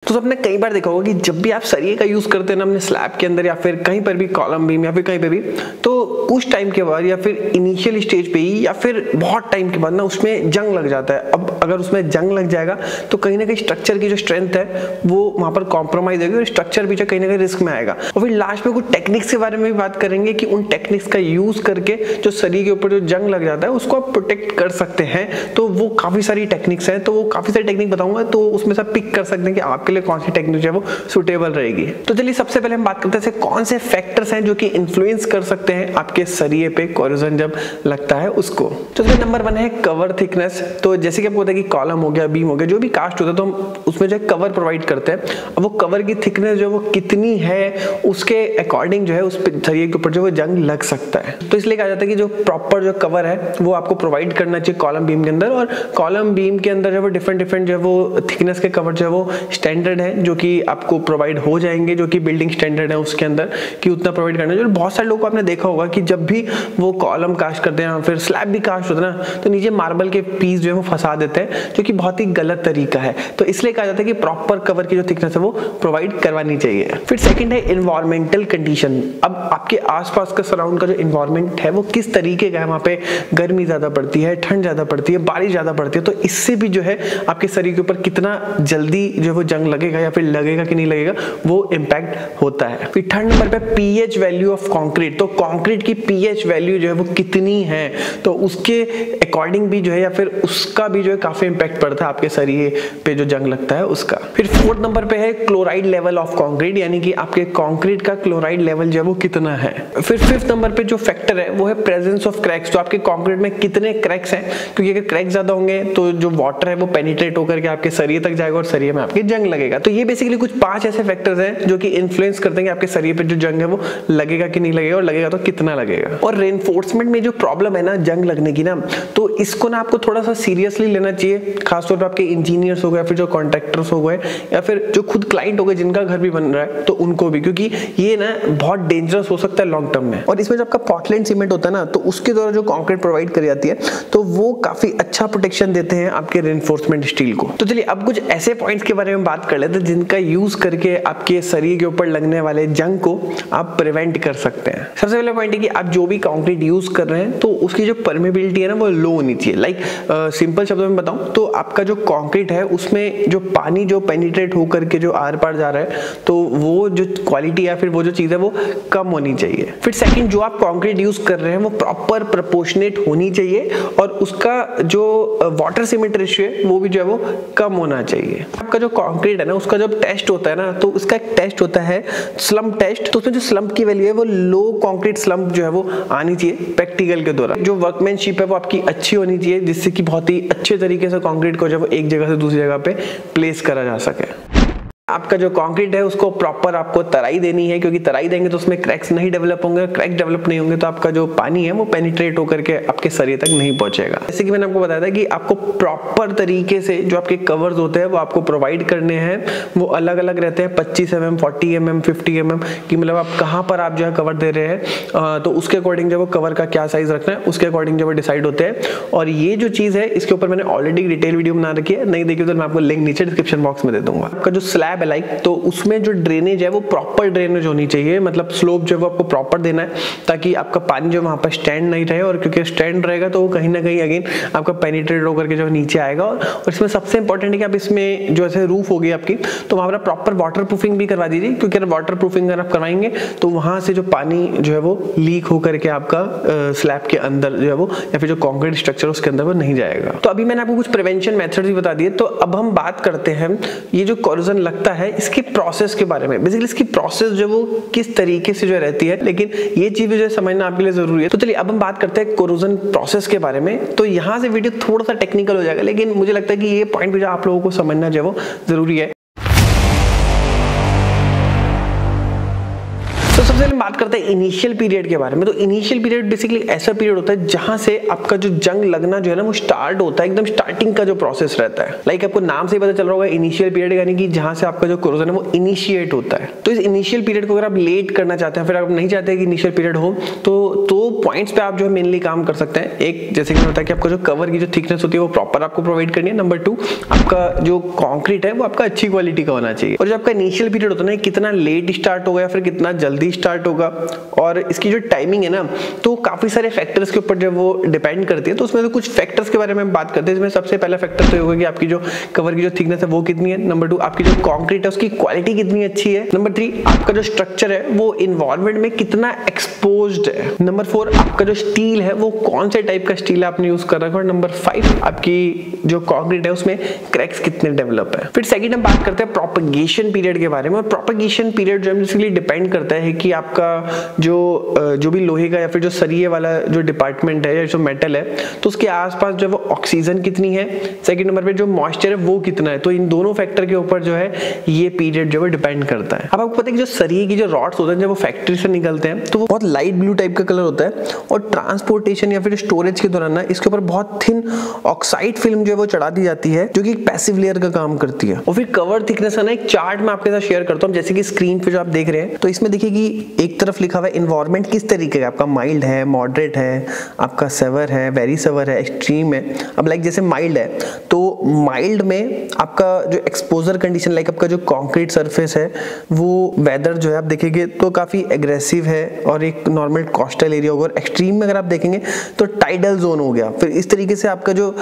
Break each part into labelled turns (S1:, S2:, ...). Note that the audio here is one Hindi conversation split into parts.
S1: तो आपने कई बार देखा होगा कि जब भी आप सरिये का यूज करते हैं ना अपने स्लैब के अंदर या फिर कहीं पर भी कॉलम बीम या फिर कहीं पे भी, तो कुछ टाइम के बाद या फिर इनिशियल स्टेज पे ही या फिर बहुत टाइम के बाद ना उसमें जंग लग जाता है। अब अगर उसमें जंग लग जाएगा तो कहीं ना कहीं स्ट्रक्चर की जो स्ट्रेंथ है वो वहां पर कॉम्प्रोमाइज होगी और स्ट्रक्चर भी जो कहीं ना कहीं रिस्क में आएगा। और फिर लास्ट में कुछ टेक्निक्स के बारे में भी बात करेंगे कि उन टेक्निक्स का यूज करके जो सरिये के ऊपर जो जंग लग जाता है उसको आप प्रोटेक्ट कर सकते हैं। तो वो काफी सारी टेक्निक्स हैं, तो वो काफी सारी टेक्निक बताऊंगा, तो उसमें से पिक कर सकते हैं कि आपके लिए कौन सी टेक्निक है वो सुटेबल रहेगी। तो चलिए सबसे पहले हम बात करते हैं कौन से फैक्टर्स हैं जो कि इन्फ्लुएंस कर सकते हैं आपके सरिये पे कोरोजन जब लगता है उसको। तो नंबर 1 है कवर थिकनेस। तो जैसे कि आपको पता है कि कॉलम हो गया, बीम हो गया, जो भी कास्ट होता है तो हम उसमें जो कवर प्रोवाइड करते हैं। अब वो कवर की थिकनेस जो वो कितनी है उसके अकॉर्डिंग जो है उस सरिये के ऊपर जो वो जंग लग सकता है। तो इसलिए कहा जाता है कि जो प्रॉपर जो कवर है वो आपको प्रोवाइड करना चाहिए कॉलम बीम के अंदर। और कॉलम बीम के अंदर जो वो डिफरेंट जो है वो थिकनेस के कवर जो है वो स्टैंडर्ड है जो कि आपको प्रोवाइड हो जाएंगे, जो कि बिल्डिंग स्टैंडर्ड है उसके अंदर कि उतना प्रोवाइड करना है। जो बहुत सारे लोगों को आपने देखा होगा कि जब भी वो कॉलम कास्ट करते हैं फिर स्लैब भी कास्ट होता है ना, तो नीचे मार्बल के पीस जो है वो फंसा देते हैं, जो कि बहुत ही गलत तरीका है। तो इसलिए कहा जाता है कि प्रॉपर कवर की जो थिकनेस है वो प्रोवाइड करवानी चाहिए। फिर सेकंड है एनवायरमेंटल कंडीशन। अब आपके आसपास का सराउंड का जो एनवायरमेंट है वो किस तरीके का है, वहां पे गर्मी ज्यादा पड़ती है, ठंड ज्यादा पड़ती है, बारिश ज्यादा पड़ती है, तो इससे भी जो है आपके सरिये के ऊपर कितना जल्दी जो वो जंग लगेगा या फिर लगेगा कि नहीं लगेगा वो इंपैक्ट होता है। फिर थर्ड नंबर पे पीएच वैल्यू ऑफ कंक्रीट। तो कंक्रीट की पीएच वैल्यू जो है वो कितनी है, तो उसके अकॉर्डिंग भी जो है या फिर उसका भी जो है काफी इंपैक्ट पड़ता है आपके सरिये पे जो जंग लगता है उसका। फिर फोर्थ नंबर पे है क्लोराइड लेवल ऑफ कंक्रीट, यानी कि आपके कंक्रीट का क्लोराइड लेवल जो है वो कितना है। फिर फिफ्थ नंबर पे जो फैक्टर है वो है प्रेजेंस ऑफ क्रैक्स। तो आपके कंक्रीट में कितने क्रैक्स हैं, क्योंकि अगर क्रैक्स ज्यादा होंगे तो जो वाटर है वो पेनिट्रेट होकर के आपके सरिये तक जाएगा और सरिये में आपकी जंग लगेगा। तो ये बेसिकली कुछ 5 ऐसे फैक्टर्स हैं जो कि इन्फ्लुएंस करते हैं कि आपके सरिये पे जो जंग है वो लगेगा कि नहीं लगेगा और लगेगा तो कितना लगेगा। और रेनफोर्समेंट में जो प्रॉब्लम है ना जंग लगने की ना, तो इसको ना आपको थोड़ा सा सीरियसली लेना चाहिए, खासतौर पर आपके इंजीनियर्स हो गए, फिर जो कॉन्ट्रैक्टर्स हो गए या फिर जो खुद क्लाइंट हो गए जिनका घर भी बन रहा है, तो उनको भी, क्योंकि ये ना बहुत डेंजरस हो सकता है लॉन्ग टर्म में। और इसमें जब आपका पोर्टलैंड सीमेंट होता है ना, तो उसके द्वारा जो कंक्रीट प्रोवाइड करी जाती है तो वो काफी अच्छा प्रोटेक्शन देते हैं आपके रेनफोर्समेंट स्टील को। तो चलिए अब कुछ ऐसे पॉइंट्स के बारे में बात कर लेते हैं जिनका यूज करके आपके सरिये के ऊपर लगने वाले जंग को आप प्रिवेंट कर सकते हैं। सबसे पहला पॉइंट है कि आप जो भी कंक्रीट यूज कर रहे हैं तो उसकी जो परमेबिलिटी है ना वो लो होनी चाहिए। लाइक सिंपल शब्दों में बताऊं तो आपका जो कंक्रीट है उसमें जो पानी जो पेनिट्रेट होकर के जो आर पार जा रहा है तो वो जो क्वालिटी या फिर वो जो चीज है वो कम होनी चाहिए। फिर सेकंड, जो आप कंक्रीट यूज कर रहे हैं वो प्रॉपर प्रोपोर्शनेट होनी चाहिए और उसका जो वाटर सीमेंट रेशियो है वो भी जो है वो कम होना चाहिए। आपका जो कंक्रीट है ना उसका जब टेस्ट होता है ना, तो उसका एक टेस्ट होता है स्लम्प टेस्ट। तो उसमें जो स्लम्प की वैल्यू है वो लो कंक्रीट स्लम्प जो है वो आनी चाहिए प्रैक्टिकल के दौरान। जो वर्कमैनशिप है वो आपकी अच्छी होनी चाहिए, जिससे कि बहुत ही अच्छे तरीके से कंक्रीट को जब एक जगह से दूसरी जगह पे प्लेस करा जा सके। आपका जो कंक्रीट है उसको प्रॉपर आपको तराई देनी है, क्योंकि तराई देंगे तो उसमें क्रैक्स नहीं डेवलप होंगे, क्रैक डेवलप नहीं होंगे तो आपका जो पानी है वो पेनिट्रेट होकर के आपके सरिये तक नहीं पहुंचेगा। जैसे कि मैंने आपको बताया था कि आपको प्रॉपर तरीके से जो आपके कवर्स होते हैं वो आपको प्रोवाइड करने हैं। वो अलग अलग रहते हैं, 25 mm, 40 mm, 50 mm की, मतलब आप कहाँ पर आप जो है कवर दे रहे हैं तो उसके अकॉर्डिंग जो वो कवर का क्या साइज रखना है उसके अकॉर्डिंग जो वो डिसाइड होते हैं। और ये जो चीज है इसके ऊपर मैंने ऑलरेडी डिटेल वीडियो बना रखी है, नहीं देखी तो मैं आपको लिंक नीचे डिस्क्रिप्शन बॉक्स में दे दूंगा। आपका जो स्लैब है लाइक, तो उसमें जो ड्रेनेज है वो प्रॉपर ड्रेनेज होनी चाहिए, मतलब स्लोप जो है वो आपको प्रॉपर देना है ताकि आपका पानी जो वहां पर स्टैंड नहीं रहे, और क्योंकि स्टैंड रहेगा तो वो कहीं ना कहीं अगेन आपका पेनिट्रेट होकर के जो नीचे आएगा। और इसमें सबसे इंपॉर्टेंट है कि आप इसमें जो ऐसे रूफ होगी आपकी तो वहां पर प्रॉपर वाटर प्रूफिंग भी करवा दीजिए, क्योंकि अगर वाटर प्रूफिंग अगर आप करवाएंगे तो वहां से जो पानी जो है वो लीक होकर के आपका स्लैब के अंदर जो है वो या फिर जो कंक्रीट स्ट्रक्चर उसके अंदर वो नहीं जाएगा। तो अभी मैंने आपको कुछ प्रिवेंशन मेथड्स भी बता दिए। तो अब हम बात करते हैं ये जो कोरोजन लगता है इसकी प्रोसेस के बारे में। बेसिकली इसकी प्रोसेस जो वो किस तरीके से जो रहती है, लेकिन ये चीज जो समझना आपके लिए जरूरी है। तो चलिए अब हम बात करते हैं कोरोजन प्रोसेस के बारे में। तो यहाँ से वीडियो थोड़ा सा टेक्निकल हो जाएगा, लेकिन मुझे लगता है कि ये पॉइंट भी जो आप लोगों को समझना जो वो जरूरी है। तो सबसे सबसे पहले बात करते हैं इनिशियल पीरियड के बारे में। तो इनिशियल पीरियड बेसिकली ऐसा पीरियड होता है जहां से आपका जो जंग लगना जो है ना वो स्टार्ट होता है, एकदम स्टार्टिंग का जो प्रोसेस रहता है। लाइक आपको नाम से ही पता चल रहा होगा इनिशियल पीरियड, यानी कि जहां से आपका जो कोरोजन है वो इनिशिएट होता है। तो इस इनिशियल पीरियड को अगर आप लेट करना चाहते हैं, फिर आप नहीं चाहते कि इनिशियल पीरियड हो, तो पॉइंट्स पे आप जो है मेनली काम कर सकते हैं। एक, जैसे कि होता है कि आपको जो कवर की जो थिकनेस होती है वो प्रॉपर आपको प्रोवाइड करनी है। नंबर 2, आपका जो कंक्रीट है वो आपका अच्छी क्वालिटी का होना चाहिए। और जो आपका इनिशियल पीरियड होता है ना, कितना लेट स्टार्ट होगा या फिर कितना जल्दी स्टार्ट होगा, और इसकी जो टाइमिंग है ना, तो काफी सारे फैक्टर्स के ऊपर जो वो डिपेंड करती है। तो उसमें तो कुछ फैक्टर्स के बारे में बात करते हैं। इसमें सबसे पहला फैक्टर तो होगा कि आपकी जो कवर की जो थिकनेस है वो कितनी है। नंबर 2, आपकी जो कंक्रीट है उसकी क्वालिटी कितनी अच्छी है। नंबर 3, आपका जो स्ट्रक्चर है वो इन्वायरमेंट में कितना एक्सपोज्ड है। नंबर 4, आपका जो स्टील है वो कौन से टाइप का स्टील आपने यूज कर रखा है। नंबर 5, आपकी जो कंक्रीट है उसमें क्रैक्स कितने डेवलप है। फिर सेकंड हम बात करते हैं प्रोपगेशन पीरियड के बारे में। प्रोपगेशन पीरियड जो बेसिकली डिपेंड करता है कि आपका जो भी लोहे का या फिर जो सरिये वाला जो डिपार्टमेंट है या जो मेटल है, तो उसके आसपास जो है वो ऑक्सीजन कितनी है। सेकंड नंबर पे जो मॉइस्चर है वो कितना है। तो इन दोनों फैक्टर के ऊपर जो है ये पीरियड जो है डिपेंड करता है। अब आपको पता है कि जो सरिये की जो रॉड्स होते हैं जब वो फैक्ट्री से निकलते हैं तो वो बहुत लाइट ब्लू टाइप का कलर होता है, और ट्रांसपोर्टेशन या फिर स्टोरेज के दौरान ना इसके ऊपर बहुत थिन ऑक्साइड फिल्म जो है वो चढ़ा दी जाती है, जो कि एक पैसिव लेयर का काम करती है। और फिर कवर थिकनेस है ना, एक चार्ट में आपके साथ शेयर करता हूँ, जैसे कि स्क्रीन पे जो आप देख रहे हैं, तो इसमें देखिए कि एक तरफ लिखा हुआ है एनवायरनमेंट किस तरीके का, आपका माइल्ड है, मॉडरेट है, आपका सेवर है, वेरी सेवर है, एक्सट्रीम है। अब लाइक जैसे माइल्ड है तो माइल्ड में आपका जो एक्सपोजर कंडीशन, लाइक आपका जो कंक्रीट सरफेस है वो वेदर जो है आप देखेंगे तो काफी एग्रेसिव है और एक नॉर्मल कोस्टल एरिया होगा। और एक्सट्रीम में अगर आप देखेंगे तो टाइडल जोन हो गया। फिर इस तरीके से आपका जो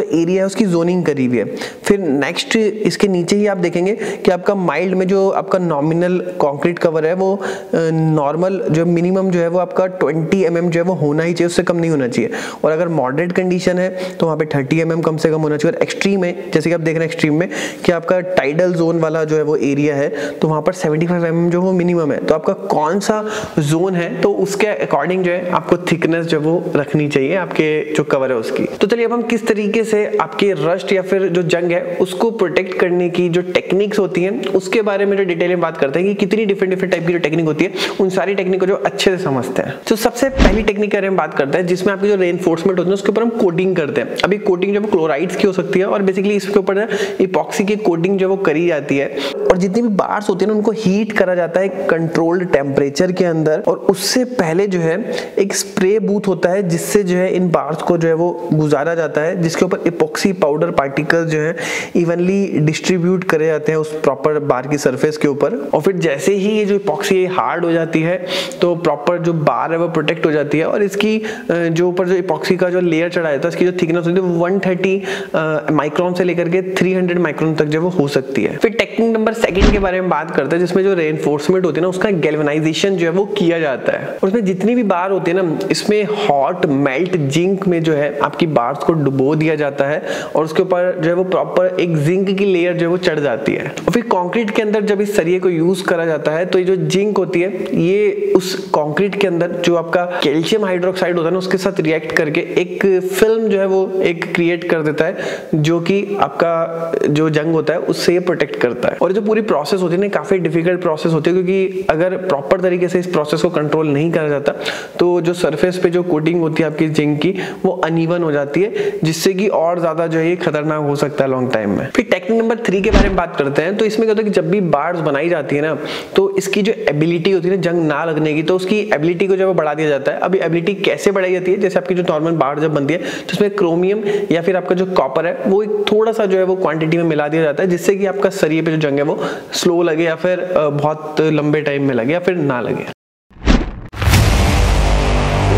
S1: एरिया है उसकी जोनिंग करी हुई है। फिर नेक्स्ट इसके नीचे ही आप देखेंगे कि आपका माइल्ड में जो आपका नॉमिनल कंक्रीट कवर है वो नॉर्मल जो मिनिमम जो है वो आपका 20 mm जो है वो होना ही चाहिए, उससे कम नहीं होना चाहिए। और अगर मॉडरेट कंडीशन है तो वहाँ पे 30 mm कम से कम होना चाहिए। और एक्सट्रीम है, जैसे कि आप देख रहे हैं एक्सट्रीम में कि आपका टाइडल जोन वाला जो है वो एरिया है तो वहाँ पर 75 mm जो वो मिनिमम है। तो आपका कौन सा जोन है तो उसके अकॉर्डिंग जो है आपको थिकनेस जो वो रखनी चाहिए आपके जो कवर है उसकी। तो चलिए अब हम किस तरीके से आपके रस्ट या फिर जो जंग है उसको प्रोटेक्ट करने की जो टेक्निक्स होती हैं उसके बारे में जो डिटेल में बात करते हैं कि कितनी डिफरेंट टाइप की जो टेक्निक होती है, उन सारी टेक्निक को जो अच्छे से समझते हैं। तो सबसे पहली टेक्निक के बारे में बात करते हैं जिसमें आपकी जो रेनफोर्समेंट होती है उसके ऊपर हम कोटिंग करते हैं। अभी कोटिंग जो क्लोराइड्स की हो सकती है और बेसिकली इसके ऊपर इपॉक्सी की कोटिंग जो वो करी जाती है। और जितनी भी बार्स होती है ना उनको हीट करा जाता है कंट्रोल्ड टेम्परेचर के अंदर, और उससे पहले जो है एक स्प्रे बूथ होता है जिससे जो है इन बार्स को जो है वो गुजारा जाता है, जिसके ऊपर इपॉक्सी पाउडर पार्टिकल्स जो है इवनली डिस्ट्रीब्यूट करे जाते हैं उस प्रॉपर बार की सरफेस के ऊपर। और फिर जैसे ही ये जो इपॉक्सी हार्ड हो जाती है तो प्रॉपर जो बार है वो प्रोटेक्ट हो जाती है। और इसकी जो ऊपर जो इपॉक्सी का जो लेयर चढ़ा जाता है इसकी जो थिकनेस होती है वो 130 माइक्रोन से लेकर के 300 माइक्रोन तक जो वो हो सकती है। फिर टेक्निक नंबर सेकंड के बारे में बात करते हैं जिसमें जो रेनफोर्समेंट होती है ना उसका गैल्वेनाइजेशन जो है वो किया जाता है। और उसमें जितनी भी बार होती है ना इसमें हॉट मेल्ट जिंक में जो है आपकी बार्स को डुबो दिया जाता है और उसके ऊपर जो है वो प्रॉपर एक जिंक की लेयर जो है वो चढ़ जाती है। और फिर कंक्रीट के अंदर जब इस सरिये को यूज करा जाता है तो ये जो जिंक होती है ये उस कंक्रीट के अंदर जो आपका कैल्शियम हाइड्रोक्साइड होता है ना उसके साथ रिएक्ट करके एक फिल्म जो है वो एक क्रिएट कर देता है जो कि आपका जो जंग होता है उससे ये प्रोटेक्ट करता है। और जो पूरी प्रोसेस होती है ना काफी डिफिकल्ट प्रोसेस होती है, क्योंकि अगर प्रॉपर तरीके से इस प्रोसेस को कंट्रोल नहीं करा जाता तो जो सरफेस पे जो कोटिंग होती है आपकी जिंक की वो अनइवन हो जाती है, जिससे कि और ज्यादा जो है ये खतरनाक हो सकता है लॉन्ग टाइम में। फिर टेक्निक नंबर 3 के बारे में बात करते हैं। तो इसमें क्या होता है कि जब भी बार्स बनाई जाती है ना तो इसकी जो एबिलिटी होती है ना जंग ना लगने की, तो उसकी एबिलिटी को जो है बढ़ा दिया जाता है। अभी एबिलिटी कैसे बढ़ाई जाती है, जैसे आपकी जो नॉर्मल बार जब बनती है तो उसमें क्रोमियम या फिर आपका जो कॉपर है वो एक थोड़ा सा जो है वो क्वांटिटी में मिला दिया जाता है, जिससे कि आपका सरिये पे जो जंग है वो स्लो लगे या फिर बहुत लंबे टाइम में लगे या फिर ना लगे।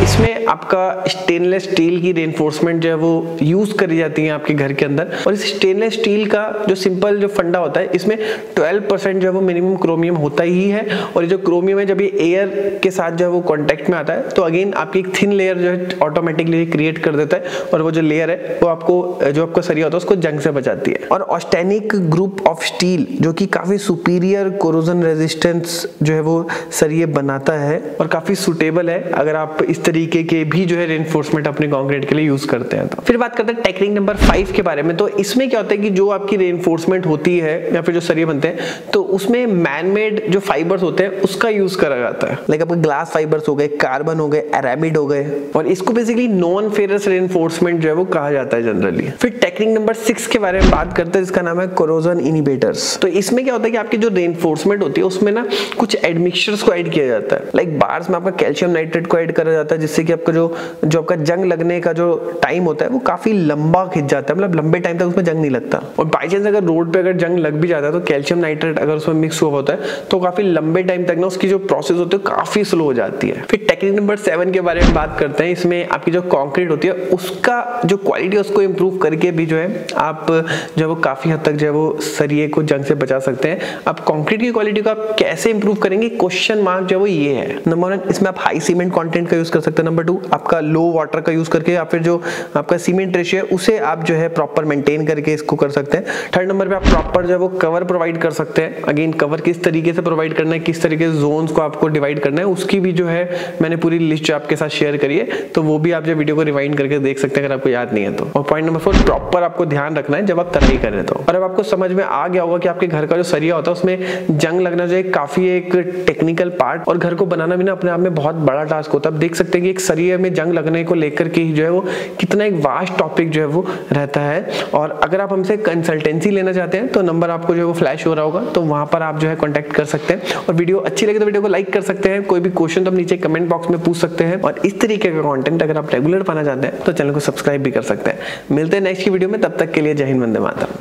S1: इसमें आपका स्टेनलेस स्टील की रेनफोर्समेंट जो है वो यूज करी जाती है आपके घर के अंदर। और इस स्टेनलेस स्टील का जो सिंपल जो फंडा होता है इसमें 12% जो है वो मिनिमम क्रोमियम होता ही है। और ये जो क्रोमियम है जब ये एयर के साथ जो है वो कांटेक्ट में आता है तो अगेन आपकी एक थिन लेयर जो है ऑटोमेटिकली क्रिएट कर देता है, और वो जो लेयर है वो आपको जो आपका सरिया होता है उसको जंग से बचाती है। और ऑस्टेनिक ग्रुप ऑफ स्टील जो कि काफी सुपीरियर कोरोजन रेजिस्टेंस जो है वो सरिये बनाता है और काफी सुटेबल है अगर आप इस तरीके के ये भी जो है रेनफोर्समेंट अपने कंक्रीट के लिए यूज करते हैं। तो फिर बात करते हैं टेक्निक नंबर 5 के बारे में। तो इसमें क्या होता है कि जो आपकी रेनफोर्समेंट होती है या फिर जो सरिये बनते हैं तो उसमें मैन मेड जो फाइबर्स होते हैं उसका यूज करा जाता है। लाइक आपके ग्लास फाइबर्स हो गए, कार्बन हो गए, एरामिड हो गए, और इसको बेसिकली नॉन फेरस रेनफोर्समेंट जो है वो कहा जाता है जनरली। फिर टेक्निक नंबर 6 के बारे में बात करते हैं, जिसका नाम है कोरोजन इनहिबिटर्स। तो इसमें क्या होता है कि आपकी जो रेनफोर्समेंट होती है उसमें ना कुछ एडमिक्सचर्स को ऐड किया जाता है। लाइक बार्स में आपका कैल्शियम नाइट्रेट को ऐड करा जाता है, जिससे कि आपका जो आपका जंग लगने का जो टाइम होता है वो काफी लंबा खिंच जाता है, मतलब लंबे टाइम तक उसमें जंग नहीं लगता। और बाई चांस अगर रोड पे अगर जंग लग भी जाता है तो कैल्शियम नाइट्रेट अगर उसमें मिक्स हुआ होता है तो काफी लंबे टाइम तक ना उसकी जो प्रोसेस होती है काफी स्लो हो जाती है। फिर टेक्निक नंबर 7 के बारे में बात करते हैं। इसमें आपकी जो कंक्रीट होती है उसका जो क्वालिटी है उसको इंप्रूव करके भी जो है आप जो है वो काफी हद तक जो है वो सरिये को जंग से बचा सकते हैं। अब कंक्रीट की क्वालिटी को आप कैसे इंप्रूव करेंगे, क्वेश्चन मार्क जो है वो ये है। नंबर 1, इसमें आप हाई सीमेंट कंटेंट का यूज कर सकते हैं। नंबर 2, आपका लो वाटर का यूज करके या फिर जो आपका सीमेंट रेशियो है उसे आप जो है प्रॉपर मेंटेन करके इसको कर सकते हैं। थर्ड नंबर पे आप प्रॉपर जो है वो कवर प्रोवाइड कर सकते हैं। अगेन कवर किस तरीके से प्रोवाइड करना है, किस तरीके से जोन्स को आपको डिवाइड करना है, उसकी भी जो है मैंने पूरी लिस्ट जो आपके साथ शेयर करी है, तो वो भी आप जो वीडियो को रिवाइंड करके देख सकते हैं अगर आपको याद नहीं है तो। और पॉइंट नंबर 4, प्रॉपर आपको ध्यान रखना है जब आप तराई कर रहे हो। और अब आपको समझ में आ गया होगा कि आपके घर का जो सरिया होता है उसमें जंग लगना जो है काफी एक टेक्निकल पार्ट, और घर को बनाना भी ना अपने आप में बहुत बड़ा टास्क होता है। आप देख सकते हैं कि एक सरिये में जंग लगने को लेकर के जो है वो कितना एक वास्ट टॉपिक जो है वो रहता है। और अगर आप हमसे कंसल्टेंसी लेना चाहते हैं तो नंबर आपको जो है वो फ्लैश हो रहा होगा, तो वहां पर आप जो है कांटेक्ट कर सकते हैं। और वीडियो अच्छी लगे तो वीडियो को लाइक कर सकते हैं। कोई भी क्वेश्चन तो आप नीचे कमेंट बॉक्स में पूछ सकते हैं। और इस तरीके का कंटेंट अगर आप रेगुलर पाना चाहते हैं तो चैनल को सब्सक्राइब भी कर सकते हैं। मिलते हैं नेक्स्ट की वीडियो में, तब तक के लिए जय हिंद, वंदे मातरम।